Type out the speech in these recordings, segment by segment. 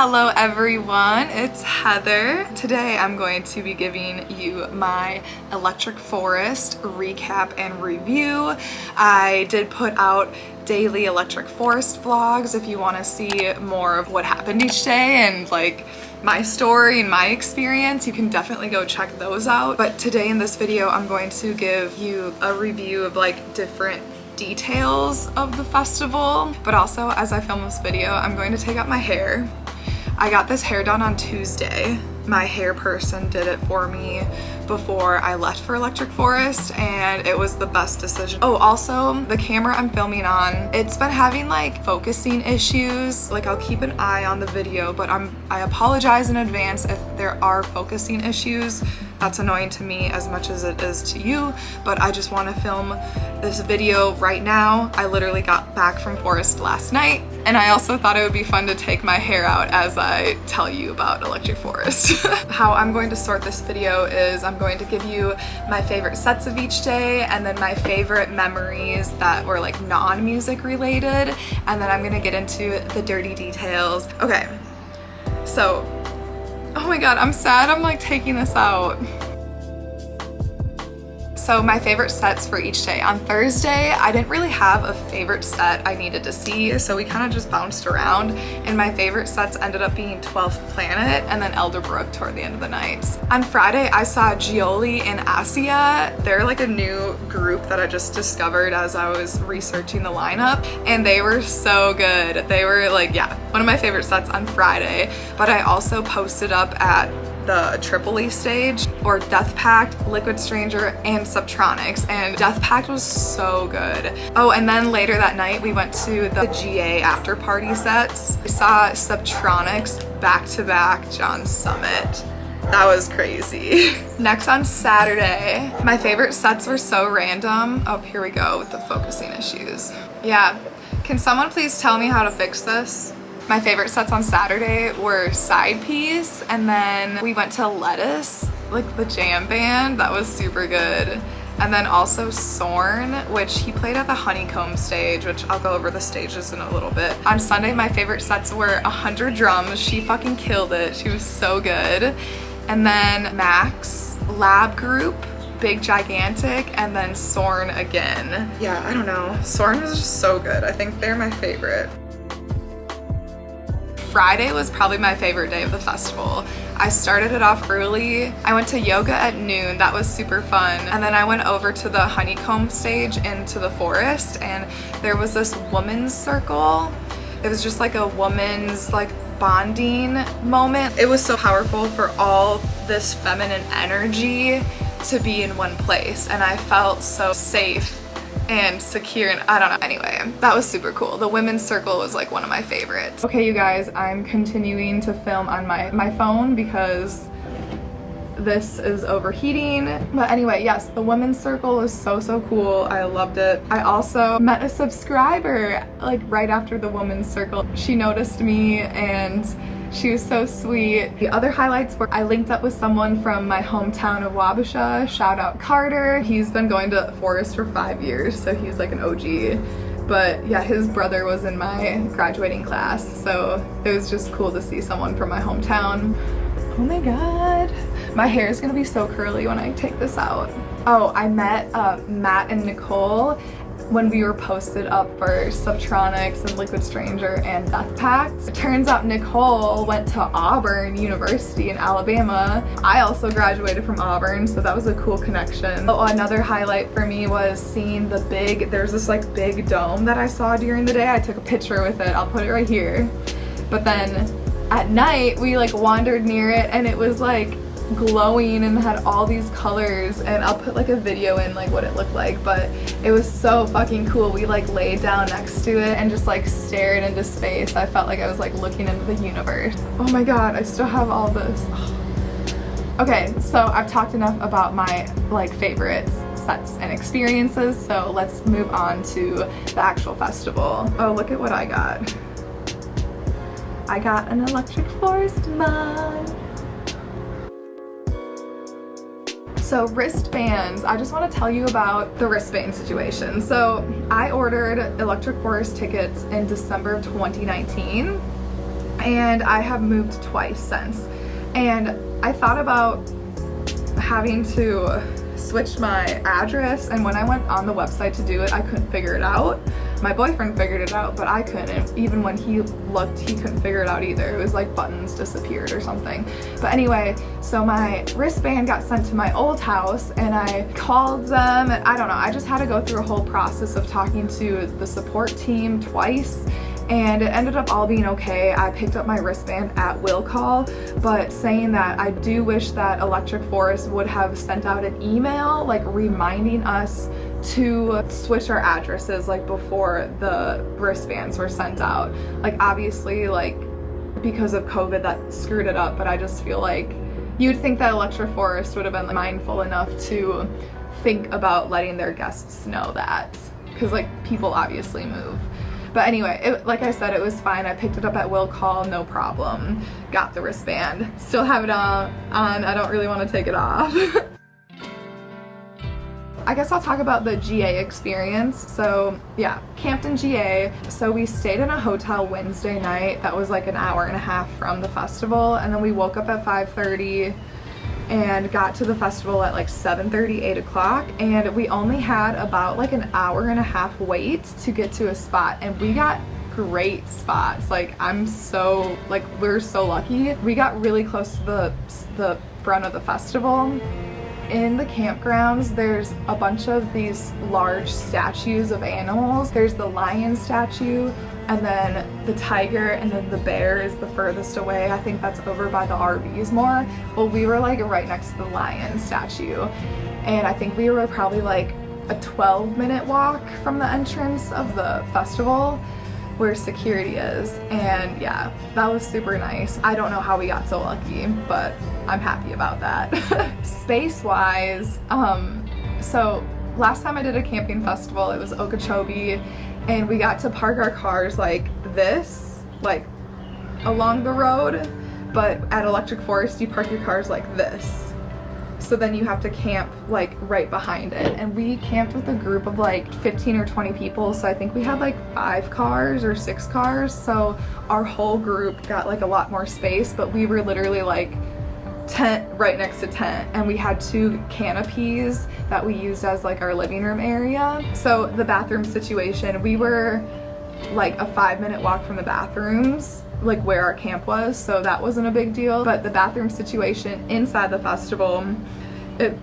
Hello everyone, it's Heather. Today I'm going to be giving you my Electric Forest recap and review. I did put out daily Electric Forest vlogs if you want to see more of what happened each day and like my story and my experience. You can definitely go check those out. But today in this video I'm going to give you a review of like different details of the festival, but also as I film this video I'm going to take out my hair. I got this hair done on Tuesday. My hair person did it for me before I left for Electric Forest and it was the best decision. Oh, also the camera I'm filming on, it's been having like focusing issues. Like I'll keep an eye on the video, but I apologize in advance if there are focusing issues. That's annoying to me as much as it is to you, but I just want to film this video right now. I literally got back from Forest last night and I also thought it would be fun to take my hair out as I tell you about Electric Forest. How I'm going to sort this video is I'm going to give you my favorite sets of each day and then my favorite memories that were like non-music related, and then I'm gonna get into the dirty details. Okay, so oh my god, I'm sad I'm like taking this out. So my favorite sets for each day. On Thursday, I didn't really have a favorite set I needed to see, so we kind of just bounced around, and my favorite sets ended up being 12th Planet and then Elderbrook toward the end of the night. On Friday, I saw Gioli and Asia. They're like a new group that I just discovered as I was researching the lineup, and they were so good. They were like, yeah, one of my favorite sets on Friday, but I also posted up at the Tripoli stage or Death Pact, Liquid Stranger, and Subtronics, and Death Pact was so good. Oh, and then later that night we went to the GA after party sets. We saw Subtronics back-to-back John Summit. That was crazy. Next on Saturday, my favorite sets were so random. Oh, here we go with the focusing issues. Yeah, can someone please tell me how to fix this? My favorite sets on Saturday were Side Piece, and then we went to Lettuce, like the jam band. That was super good. And then also Sorn, which he played at the Honeycomb stage, which I'll go over the stages in a little bit. On Sunday, my favorite sets were 100 Drums. She fucking killed it. She was so good. And then Max, Lab Group, Big Gigantic, and then Sorn again. Yeah, I don't know. Sorn was just so good. I think they're my favorite. Friday was probably my favorite day of the festival. I started it off early. I went to yoga at noon. That was super fun. And then I went over to the Honeycomb stage into the Forest, and there was this woman's circle. It was just like a woman's like bonding moment. It was so powerful for all this feminine energy to be in one place, and I felt so safe and secure, and I don't know. Anyway, that was super cool. The women's circle was like one of my favorites. Okay, you guys, I'm continuing to film on my phone because this is overheating. But anyway, yes, the women's circle was so cool. I loved it. I also met a subscriber like right after the women's circle. She noticed me and she was so sweet. The other highlights were I linked up with someone from my hometown of Wabasha. Shout out Carter. He's been going to Forest for 5 years, so he's like an OG. But yeah, his brother was in my graduating class, so it was just cool to see someone from my hometown. Oh my god. My hair is gonna be so curly when I take this out. Oh, I met Matt and Nicole when we were posted up for Subtronics and Liquid Stranger and Death Pact. It turns out Nicole went to Auburn University in Alabama. I also graduated from Auburn, so that was a cool connection. Oh, another highlight for me was seeing there's this like big dome that I saw during the day. I took a picture with it. I'll put it right here. But then at night we like wandered near it and it was like glowing and had all these colors, and I'll put like a video in like what it looked like, but it was so fucking cool. We like laid down next to it and just like stared into space. I felt like I was like looking into the universe. Oh my god, I still have all this. Okay, so I've talked enough about my like favorites, sets, and experiences, so let's move on to the actual festival. Oh, look at what I got. I got an Electric Forest mug. So wristbands, I just want to tell you about the wristband situation. So I ordered Electric Forest tickets in December of 2019. and I have moved twice since. And I thought about having to switch my address, and when I went on the website to do it, I couldn't figure it out. My boyfriend figured it out, but I couldn't. Even when he looked, he couldn't figure it out either. It was like buttons disappeared or something. But anyway, so my wristband got sent to my old house, and I called them. I don't know, I just had to go through a whole process of talking to the support team twice, and it ended up all being okay. I picked up my wristband at will call, but saying that I do wish that Electric Forest would have sent out an email like reminding us to switch our addresses like before the wristbands were sent out. Like obviously like because of COVID that screwed it up, but I just feel like you'd think that Electric Forest would have been like, mindful enough to think about letting their guests know that, because like people obviously move. But anyway, like I said, it was fine. I picked it up at will call, no problem. Got the wristband. Still have it on. I don't really want to take it off. I guess I'll talk about the GA experience. So yeah, camped in GA. So we stayed in a hotel Wednesday night that was like an hour and a half from the festival, and then we woke up at 5:30 and got to the festival at like 7:30, 8 o'clock, and we only had about like an hour and a half wait to get to a spot, and we got great spots. Like we're so lucky. We got really close to the front of the festival. In the campgrounds, there's a bunch of these large statues of animals. There's the lion statue, and then the tiger, and then the bear is the furthest away. I think that's over by the RVs more. Well, we were like right next to the lion statue, and I think we were probably like a 12-minute walk from the entrance of the festival where security is. And yeah, that was super nice. I don't know how we got so lucky, but I'm happy about that. Space-wise, so last time I did a camping festival, it was Okeechobee, and we got to park our cars like this, like along the road, but at Electric Forest you park your cars like this. So then you have to camp like right behind it, and we camped with a group of like 15 or 20 people, so I think we had like 5 cars or 6 cars, so our whole group got like a lot more space, but we were literally like tent right next to tent, and we had 2 canopies that we used as like our living room area. So the bathroom situation, we were like a 5-minute walk from the bathrooms, like where our camp was, so that wasn't a big deal. But the bathroom situation inside the festival, it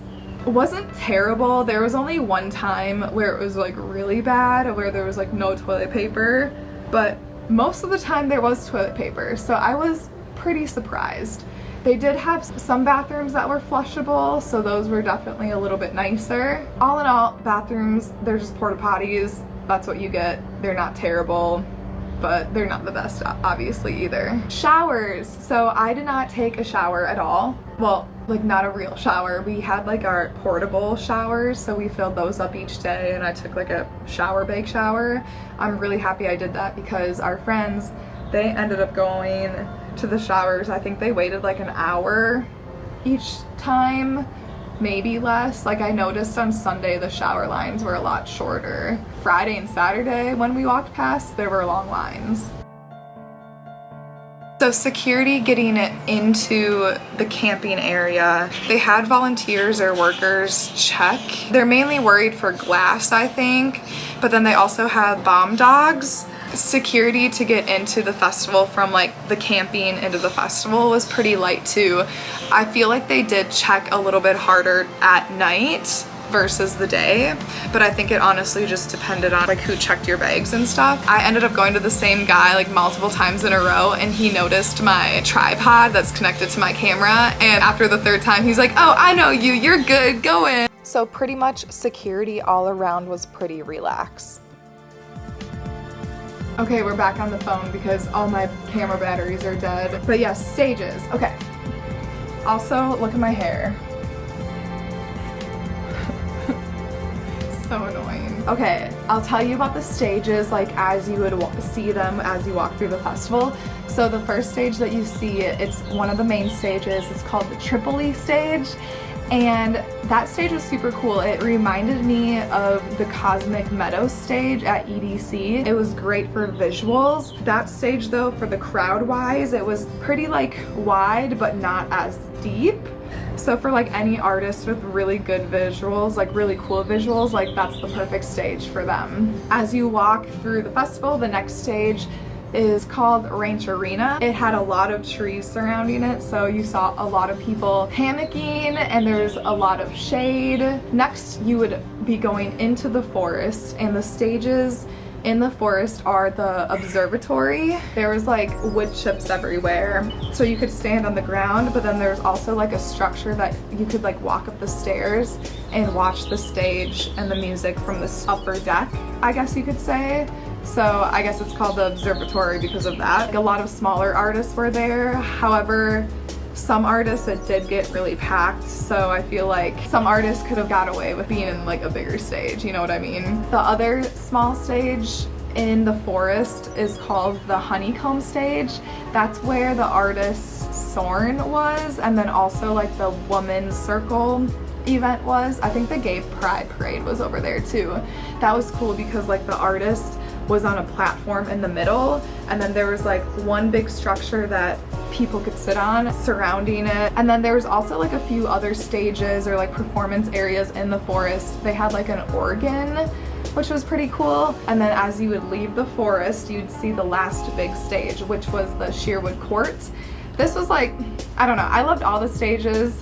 wasn't terrible. There was only one time where it was like really bad, where there was like no toilet paper, but most of the time there was toilet paper, so I was pretty surprised. They did have some bathrooms that were flushable, so those were definitely a little bit nicer. All in all, bathrooms, they're just porta potties. That's what you get. They're not terrible, but they're not the best obviously either. Showers. So I did not take a shower at all. Well, like not a real shower. We had like our portable showers, so we filled those up each day, and I took like a bag shower. I'm really happy I did that because our friends, they ended up going to the showers. I think they waited like an hour each time, maybe less. Like I noticed on Sunday the shower lines were a lot shorter. Friday and Saturday when we walked past, there were long lines. So security getting into the camping area, they had volunteers or workers check. They're mainly worried for glass, I think, but then they also have bomb dogs. Security to get into the festival from like the camping into the festival was pretty light too. I feel like they did check a little bit harder at night versus the day, but I think it honestly just depended on like who checked your bags and stuff. I ended up going to the same guy like multiple times in a row, and he noticed my tripod that's connected to my camera, and after the 3rd time he's like, "Oh, I know you, you're good, go in." So pretty much security all around was pretty relaxed. Okay, we're back on the phone because all my camera batteries are dead. But yes, stages. Okay. Also, look at my hair. So annoying. Okay, I'll tell you about the stages like as you would see them as you walk through the festival. So the first stage that you see, it's one of the main stages. It's called the Tripoli stage. And that stage was super cool. It reminded me of the Cosmic Meadows stage at EDC. It was great for visuals. That stage though, for the crowd wise, it was pretty like wide but not as deep. So for like any artist with really good visuals, like really cool visuals, like that's the perfect stage for them. As you walk through the festival, the next stage is called Ranch Arena. It had a lot of trees surrounding it, so you saw a lot of people hammocking and there's a lot of shade. Next, you would be going into the forest, and the stages in the forest are the observatory. There was like wood chips everywhere, so you could stand on the ground, but then there's also like a structure that you could like walk up the stairs and watch the stage and the music from the upper deck, I guess you could say. So I guess it's called the observatory because of that. Like, a lot of smaller artists were there. However, some artists, it did get really packed, so I feel like some artists could have got away with being in like a bigger stage, you know what I mean? The other small stage in the forest is called the Honeycomb stage. That's where the artist Sorn was, and then also like the Women's Circle event was. I think the Gay Pride Parade was over there too. That was cool because like the artist was on a platform in the middle, and then there was like one big structure that people could sit on surrounding it, and then there was also like a few other stages or like performance areas in the forest. They had like an organ, which was pretty cool, and then as you would leave the forest, you'd see the last big stage, which was the Sherwood Court. This was like, I don't know, I loved all the stages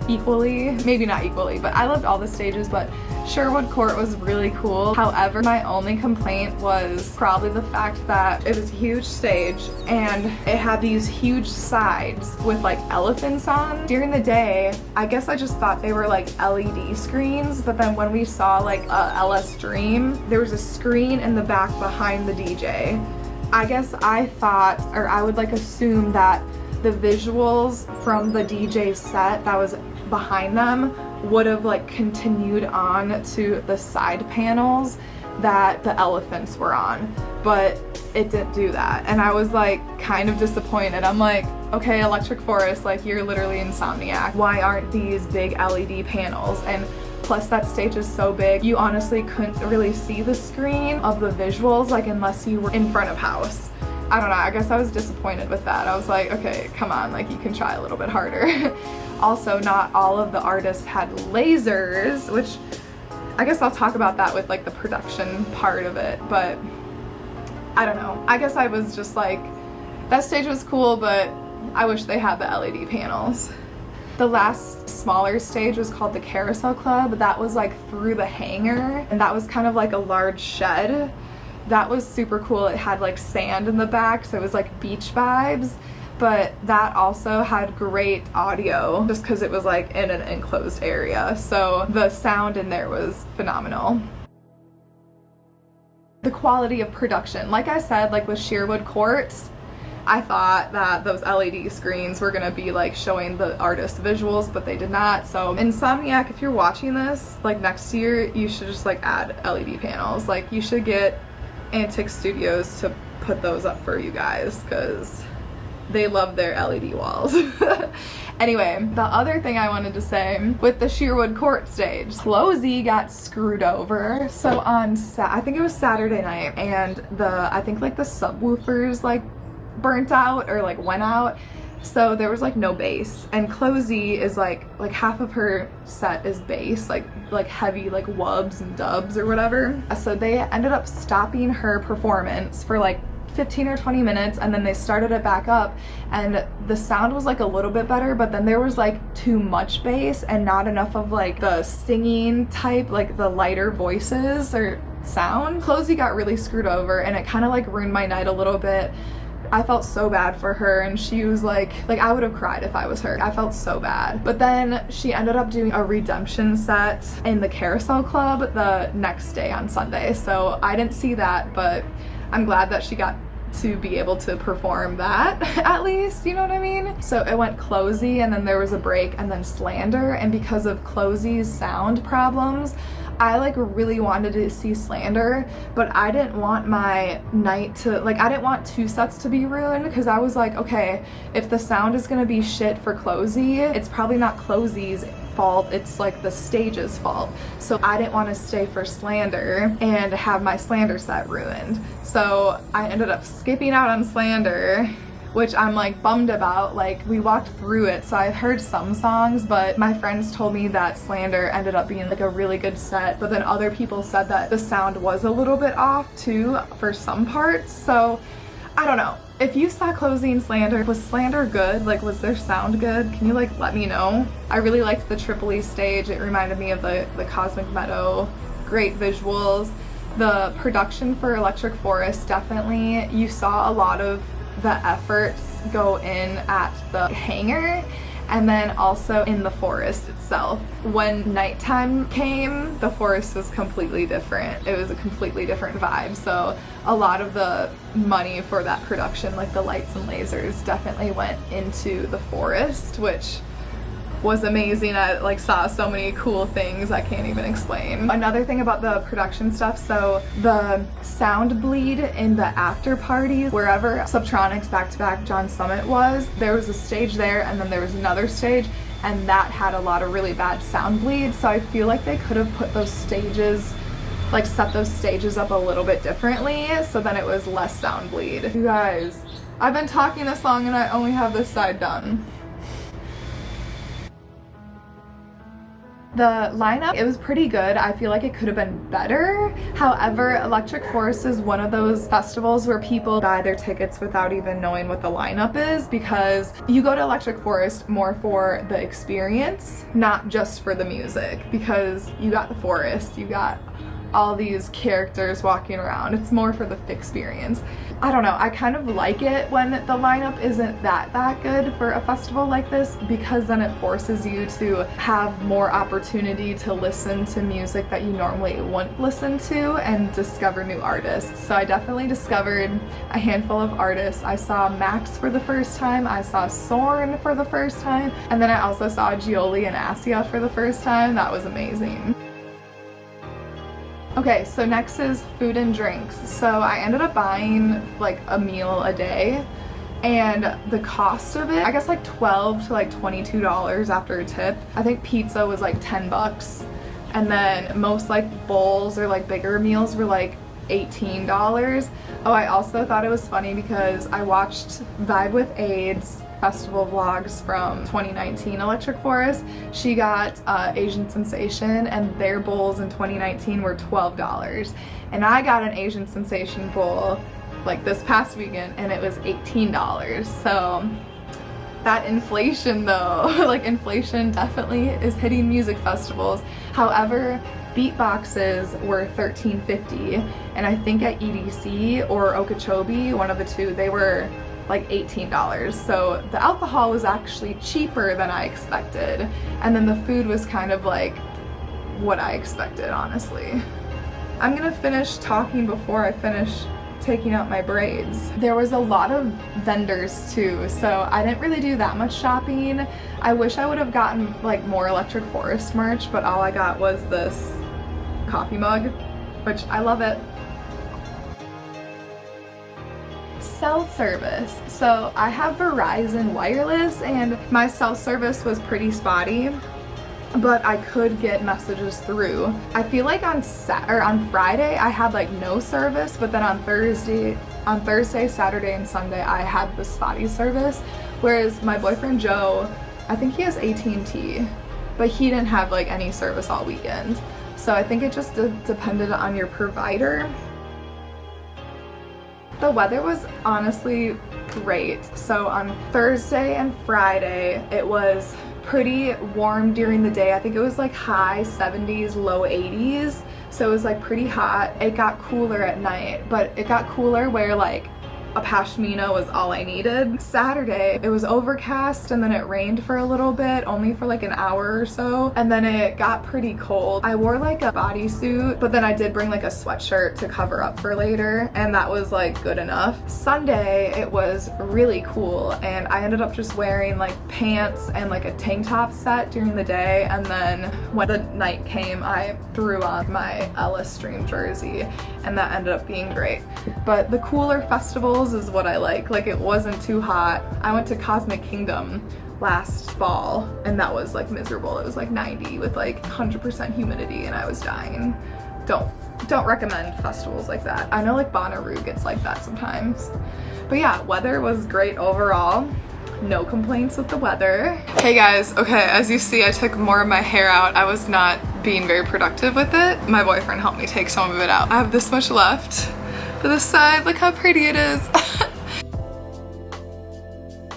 equally, maybe not equally, but I loved all the stages, but Sherwood Court was really cool. However, my only complaint was probably the fact that it was a huge stage and it had these huge sides with like elephants on. During the day, I guess I just thought they were like LED screens, but then when we saw like a LS Dream, there was a screen in the back behind the DJ. I guess I thought, or I would like assume that the visuals from the DJ set that was behind them would have like continued on to the side panels that the elephants were on, but it didn't do that, and I was like kind of disappointed. I'm like, okay, Electric Forest, like you're literally Insomniac, why aren't these big LED panels? And plus that stage is so big, you honestly couldn't really see the screen of the visuals like unless you were in front of house. I don't know, I guess I was disappointed with that. I was like, okay, come on, like you can try a little bit harder. Also, not all of the artists had lasers, which I guess I'll talk about that with like the production part of it, but I don't know. I guess I was just like, that stage was cool, but I wish they had the LED panels. The last smaller stage was called the Carousel Club. That was like through the hangar, and that was kind of like a large shed. That was super cool. It had like sand in the back, so it was like beach vibes, but that also had great audio just because it was like in an enclosed area, so the sound in there was phenomenal. The quality of production, like I said, like with Sherwood Court, I thought that those LED screens were gonna be like showing the artist visuals, but they did not. So Insomniac, if you're watching this, like next year, you should just like add LED panels. Like you should get Antic Studios to put those up for you guys because they love their LED walls. Anyway, the other thing I wanted to say with the Sherwood Court stage, Closey got screwed over. So on I think it was Saturday night, and I think like the subwoofers like burnt out or like went out, so there was like no bass, and Closey is like half of her set is bass, like heavy like wubs and dubs or whatever. So they ended up stopping her performance for like 15 or 20 minutes, and then they started it back up, and the sound was like a little bit better, but then there was like too much bass and not enough of like the singing type, like the lighter voices or sound. Closey got really screwed over, and it kind of like ruined my night a little bit. I felt so bad for her, and she was like I would have cried if I was her. I felt so bad. But then she ended up doing a redemption set in the Carousel Club the next day on Sunday, so I didn't see that, but I'm glad that she got to be able to perform that at least, you know what I mean? So it went Closey, and then there was a break, and then Slander, and because of Closey's sound problems, I like really wanted to see Slander, but I didn't want my night to, like, I didn't want two sets to be ruined, because I was like, okay, if the sound is gonna be shit for Closey, it's probably not Closey's fault, it's like the stage's fault. So I didn't want to stay for Slander and have my Slander set ruined. So I ended up skipping out on Slander, which I'm like bummed about. Like, we walked through it, so I heard some songs, but my friends told me that Slander ended up being like a really good set, but then other people said that the sound was a little bit off too for some parts. So I don't know. If you saw closing Slander, was Slander good? Like, was their sound good? Can you like let me know? I really liked the Tripoli stage. It reminded me of the Cosmic Meadow. Great visuals. The production for Electric Forest, definitely. You saw a lot of the efforts go in at the hangar and then also in the forest itself. When nighttime came, the forest was completely different. It was a completely different vibe. So a lot of the money for that production, like the lights and lasers, definitely went into the forest, which was amazing. I like saw so many cool things I can't even explain. Another thing about the production stuff, so the sound bleed in the after parties, wherever Subtronics back-to-back John Summit was, there was a stage there and then there was another stage, and that had a lot of really bad sound bleed. So I feel like they could have put those stages, like set those stages up a little bit differently so then it was less sound bleed. You guys, I've been talking this long and I only have this side done. The lineup, it was pretty good. I feel like it could have been better. However, Electric Forest is one of those festivals where people buy their tickets without even knowing what the lineup is, because you go to Electric Forest more for the experience, not just for the music, because you got the forest, you got all these characters walking around. It's more for the experience. I don't know, I kind of like it when the lineup isn't that good for a festival like this, because then it forces you to have more opportunity to listen to music that you normally wouldn't listen to and discover new artists. So I definitely discovered a handful of artists. I saw Max for the first time, I saw Soren for the first time, and then I also saw Gioli and Asia for the first time. That was amazing. Okay, so next is food and drinks. So I ended up buying like a meal a day, and the cost of it, I guess like $12 to like $22 after a tip. I think pizza was like 10 bucks, and then most like bowls or like bigger meals were like $18. Oh, I also thought it was funny because I watched Vibe with AIDS festival vlogs from 2019 Electric Forest. She got Asian Sensation, and their bowls in 2019 were $12, and I got an Asian Sensation bowl like this past weekend and it was $18. So that inflation though, like inflation definitely is hitting music festivals. However, beatboxes were $13.50, and I think at EDC or Okeechobee, one of the two, they were like $18. So the alcohol was actually cheaper than I expected, and then the food was kind of like what I expected, honestly. I'm gonna finish talking before I finish taking out my braids. There was a lot of vendors too, so I didn't really do that much shopping. I wish I would have gotten like more Electric Forest merch, but all I got was this coffee mug, which I love it. Cell service. So I have Verizon wireless, and my cell service was pretty spotty, but I could get messages through. I feel like on Friday I had like no service, but then on Thursday, Saturday, and Sunday I had the spotty service. Whereas my boyfriend Joe, I think he has AT&T, but he didn't have like any service all weekend. So I think it just depended on your provider. The weather was honestly great. So on Thursday and Friday, it was pretty warm during the day. I think it was like high 70s, low 80s. So it was like pretty hot. It got cooler at night, but it got cooler where like a pashmina was all I needed. Saturday, it was overcast and then it rained for a little bit, only for like an hour or so, and then it got pretty cold. I wore like a bodysuit, but then I did bring like a sweatshirt to cover up for later, and that was like good enough. Sunday, it was really cool, and I ended up just wearing like pants and like a tank top set during the day, and then when the night came, I threw on my Ellis Stream jersey, and that ended up being great. But the cooler festivals chills is what I like it wasn't too hot. I went to Cosmic Kingdom last fall and that was like miserable. It was like 90 with like 100% humidity and I was dying. Don't recommend festivals like that. I know like Bonnaroo gets like that sometimes. But yeah, weather was great overall. No complaints with the weather. Hey guys, okay, as you see I took more of my hair out. I was not being very productive with it. My boyfriend helped me take some of it out. I have this much left for this side. Look how pretty it is.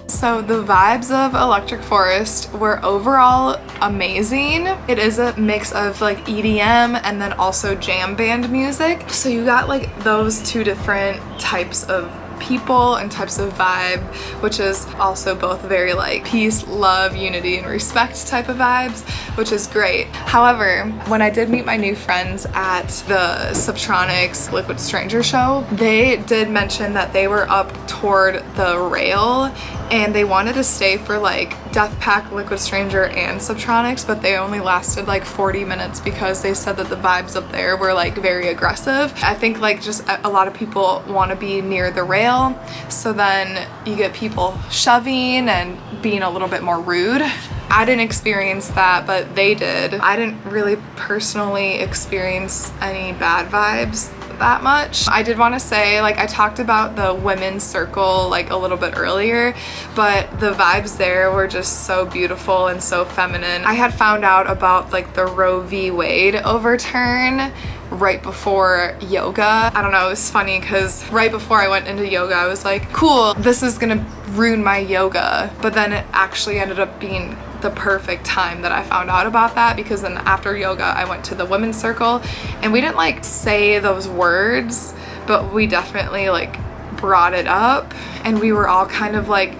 So the vibes of Electric Forest were overall amazing. It is a mix of like EDM and then also jam band music. So you got like those two different types of people and types of vibe, which is also both very like peace, love, unity, and respect type of vibes, which is great. However, when I did meet my new friends at the Subtronics Liquid Stranger show, they did mention that they were up toward the rail and they wanted to stay for like Death Pack, Liquid Stranger, and Subtronics, but they only lasted like 40 minutes because they said that the vibes up there were like very aggressive. I think like just a lot of people want to be near the rail, so then you get people shoving and being a little bit more rude. I didn't experience that, but they did. I didn't really personally experience any bad vibes that much. I did want to say, like, I talked about the women's circle like a little bit earlier, but the vibes there were just so beautiful and so feminine. I had found out about like the Roe v. Wade overturn right before yoga. I don't know, it was funny because right before I went into yoga I was like, cool, this is gonna ruin my yoga, but then it actually ended up being the perfect time that I found out about that, because then after yoga I went to the women's circle and we didn't like say those words, but we definitely like brought it up and we were all kind of like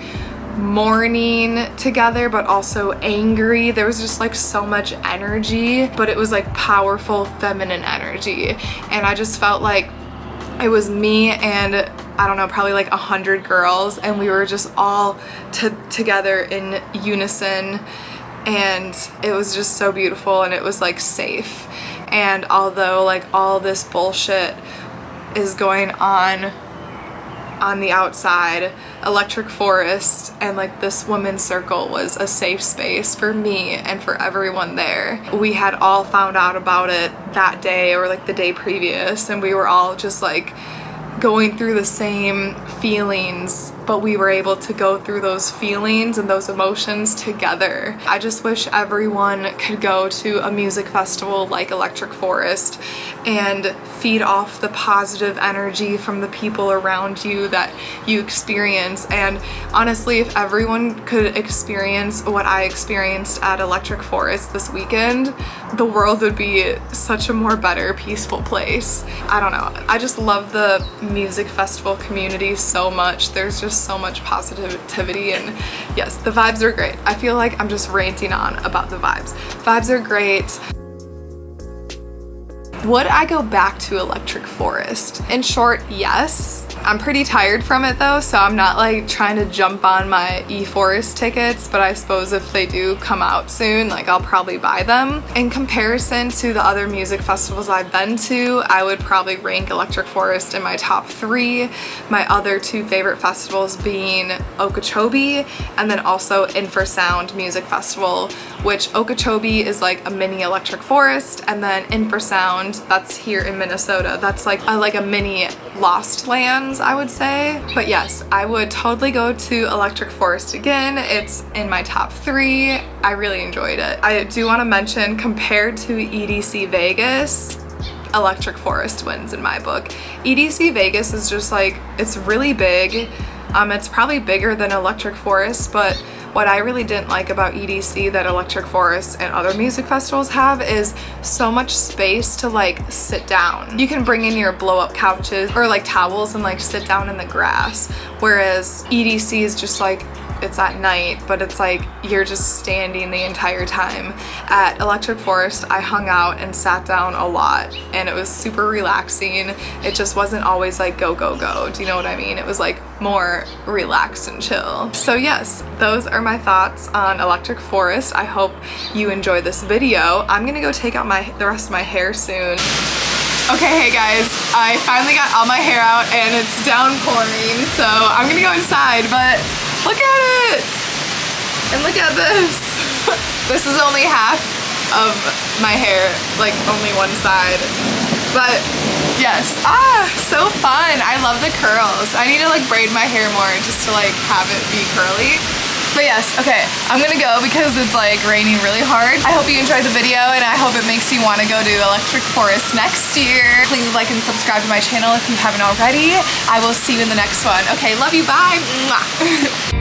mourning together but also angry. There was just like so much energy, but it was like powerful feminine energy, and I just felt like it was me and I don't know, probably like 100 girls, and we were just all together in unison, and it was just so beautiful and it was like safe. And although like all this bullshit is going on the outside, Electric Forest and like this women's circle was a safe space for me and for everyone there. We had all found out about it that day or like the day previous, and we were all just like going through the same feelings, but we were able to go through those feelings and those emotions together. I just wish everyone could go to a music festival like Electric Forest and feed off the positive energy from the people around you that you experience. And honestly, if everyone could experience what I experienced at Electric Forest this weekend, the world would be such a more better, peaceful place. I don't know, I just love the music festival community so much. There's just so much positivity, and yes, the vibes are great. I feel like I'm just ranting on about the vibes. Vibes are great. Would I go back to Electric Forest? In short, yes. I'm pretty tired from it though, so I'm not like trying to jump on my eForest tickets, but I suppose if they do come out soon, like I'll probably buy them. In comparison to the other music festivals I've been to, I would probably rank Electric Forest in my top 3. My other 2 favorite festivals being Okeechobee and then also Infrasound Music Festival, which Okeechobee is like a mini Electric Forest, and then Infrasound, that's here in Minnesota. That's like a mini Lost Lands, I would say. But yes, I would totally go to Electric Forest again. It's in my top 3. I really enjoyed it. I do want to mention, compared to EDC Vegas, Electric Forest wins in my book. EDC Vegas is just like, it's really big. It's probably bigger than Electric Forest, but what I really didn't like about EDC that Electric Forest and other music festivals have is so much space to like sit down. You can bring in your blow up couches or like towels and like sit down in the grass, whereas EDC is just like, it's at night, but it's like you're just standing the entire time. At Electric Forest, I hung out and sat down a lot, and it was super relaxing. It just wasn't always like go, go, go. Do you know what I mean? It was like more relaxed and chill. So yes, those are my thoughts on Electric Forest. I hope you enjoy this video. I'm gonna go take out the rest of my hair soon. Okay, hey guys, I finally got all my hair out and it's downpouring, so I'm gonna go inside, but look at it! And look at this! This is only half of my hair, like only one side. But yes, so fun. I love the curls. I need to like braid my hair more just to like have it be curly. But yes, okay, I'm gonna go because it's like raining really hard. I hope you enjoyed the video and I hope it makes you want to go to Electric Forest next year. Please like and subscribe to my channel if you haven't already. I will see you in the next one. Okay, love you, bye. Mwah.